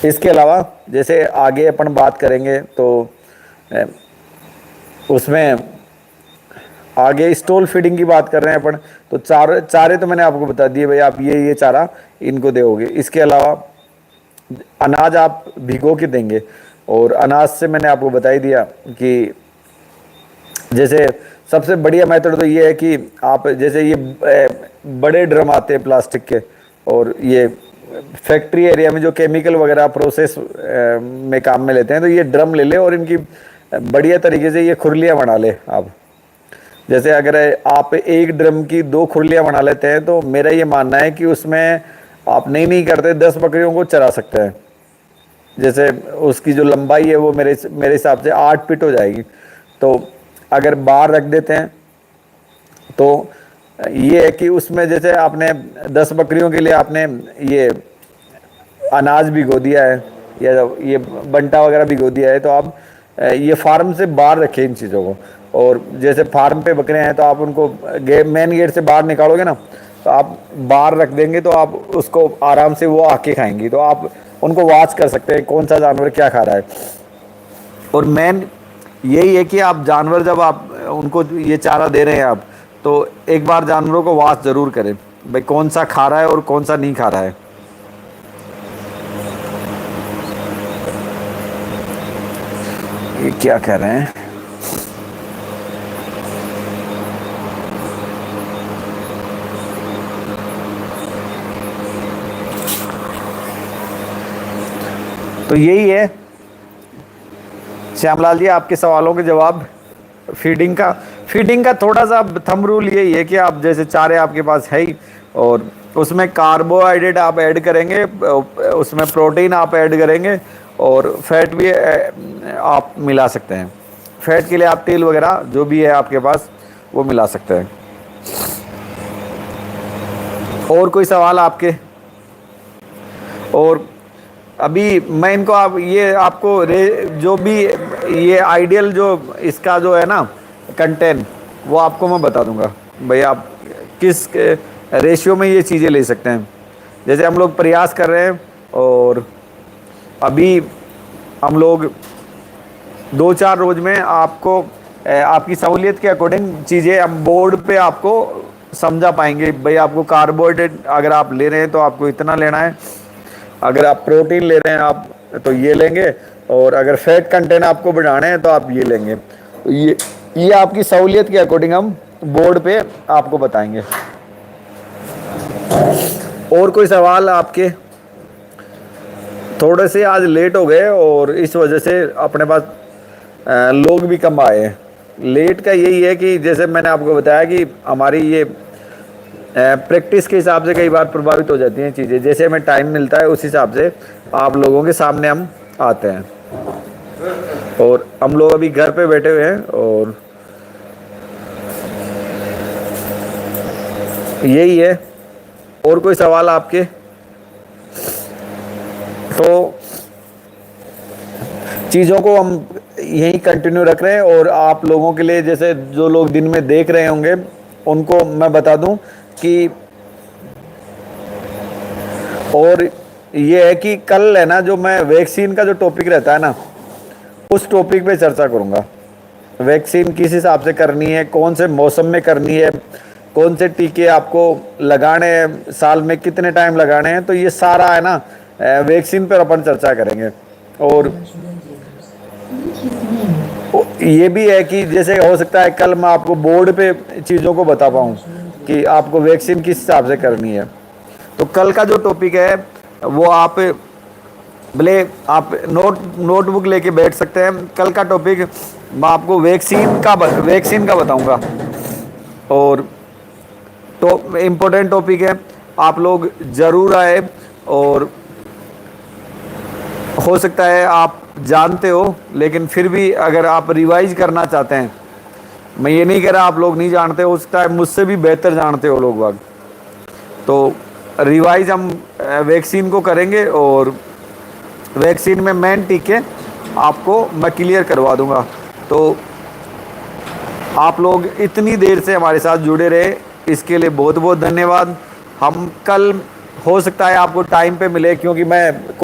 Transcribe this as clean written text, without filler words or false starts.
इसके अलावा जैसे आगे अपन बात करेंगे तो अ, उसमें आगे स्टॉल फीडिंग की बात कर रहे हैं अपन। तो चारे तो मैंने आपको बता दिए भाई, आप ये चारा इनको दोगे। इसके अलावा अनाज आप भिगो के देंगे, और अनाज से मैंने आपको बता ही दिया कि जैसे सबसे बढ़िया मेथड तो ये है कि आप जैसे ये बड़े ड्रम आते हैं प्लास्टिक के, और ये फैक्ट्री एरिया में जो केमिकल वगैरह प्रोसेस में काम में लेते हैं, तो ये ड्रम ले ले और इनकी बढ़िया तरीके से ये खुरलियाँ बना ले आप। जैसे अगर आप एक ड्रम की 2 खुरलियाँ बना लेते हैं, तो मेरा ये मानना है कि उसमें आप नहीं करते 10 बकरियों को चरा सकते हैं। जैसे उसकी जो लंबाई है वो मेरे हिसाब से 8 फीट हो जाएगी। तो अगर बाहर रख देते हैं तो ये है कि उसमें जैसे आपने 10 बकरियों के लिए आपने ये अनाज भिगो दिया है या ये बंटा वगैरह भिगो दिया है, तो आप ये फार्म से बाहर रखें इन चीज़ों को। और जैसे फार्म पे बकरे हैं तो आप उनको मेन गेट से बाहर निकालोगे ना, तो आप बाहर रख देंगे तो आप उसको आराम से वो आके खाएंगी। तो आप उनको वॉच कर सकते हैं कौन सा जानवर क्या खा रहा है। और मेन यही है कि आप जानवर जब आप उनको ये चारा दे रहे हैं आप, तो एक बार जानवरों को वॉच ज़रूर करें भाई कौन सा खा रहा है और कौन सा नहीं खा रहा है। ये क्या कह रहे हैं? तो यही है श्यामलाल जी आपके सवालों के जवाब। फीडिंग का थोड़ा सा थंब रूल यही है कि आप जैसे चारे आपके पास है ही, और उसमें कार्बोहाइड्रेट आप ऐड करेंगे, उसमें प्रोटीन आप ऐड करेंगे, और फैट भी आप मिला सकते हैं। फैट के लिए आप तेल वगैरह जो भी है आपके पास वो मिला सकते हैं। और कोई सवाल आपके? और अभी मैं इनको आप ये आपको जो भी ये आइडियल जो इसका जो है ना कंटेंट, वो आपको मैं बता दूंगा भाई आप किस रेशियो में ये चीज़ें ले सकते हैं। जैसे हम लोग प्रयास कर रहे हैं, और अभी हम लोग 2-4 रोज में आपको आपकी सहूलियत के अकॉर्डिंग चीज़ें हम बोर्ड पे आपको समझा पाएंगे। भाई आपको कार्बोहाइड्रेट अगर आप ले रहे हैं तो आपको इतना लेना है, अगर आप प्रोटीन ले रहे हैं आप तो ये लेंगे, और अगर फैट कंटेंट आपको बढ़ाने हैं तो आप ये लेंगे। तो ये आपकी सहूलियत के अकॉर्डिंग हम बोर्ड पे आपको बताएंगे। और कोई सवाल आपके? थोड़े से आज लेट हो गए और इस वजह से अपने पास लोग भी कम आए हैं। लेट का यही है कि जैसे मैंने आपको बताया कि हमारी ये प्रैक्टिस के हिसाब से कई बार प्रभावित हो जाती हैं चीज़ें। जैसे हमें टाइम मिलता है उस हिसाब से आप लोगों के सामने हम आते हैं। और हम लोग अभी घर पे बैठे हुए हैं, और यही है। और कोई सवाल आपके? तो चीज़ों को हम यही कंटिन्यू रख रहे हैं, और आप लोगों के लिए जैसे जो लोग दिन में देख रहे होंगे उनको मैं बता दूं कि और ये है कि कल है ना जो मैं वैक्सीन का जो टॉपिक रहता है ना, उस टॉपिक पे चर्चा करूंगा। वैक्सीन किस हिसाब से करनी है, कौन से मौसम में करनी है, कौन से टीके आपको लगाने हैं, साल में कितने टाइम लगाने हैं, तो ये सारा है ना वैक्सीन पर अपन चर्चा करेंगे। और ये भी है कि जैसे हो सकता है कल मैं आपको बोर्ड पे चीज़ों को बता पाऊँ कि आपको वैक्सीन किस हिसाब से करनी है। तो कल का जो टॉपिक है वो आप भले आप नोटबुक लेके बैठ सकते हैं। कल का टॉपिक मैं आपको वैक्सीन का बताऊंगा, और तो इम्पोर्टेंट टॉपिक है, आप लोग ज़रूर आए। और हो सकता है आप जानते हो, लेकिन फिर भी अगर आप रिवाइज करना चाहते हैं, मैं ये नहीं कह रहा आप लोग नहीं जानते, हो सकता है मुझसे भी बेहतर जानते हो लोग बाग, तो रिवाइज हम वैक्सीन को करेंगे। और वैक्सीन में मेन टीके आपको मैं क्लियर करवा दूंगा। तो आप लोग इतनी देर से हमारे साथ जुड़े रहे, इसके लिए बहुत बहुत धन्यवाद। हम कल हो सकता है आपको टाइम पे मिले, क्योंकि मैं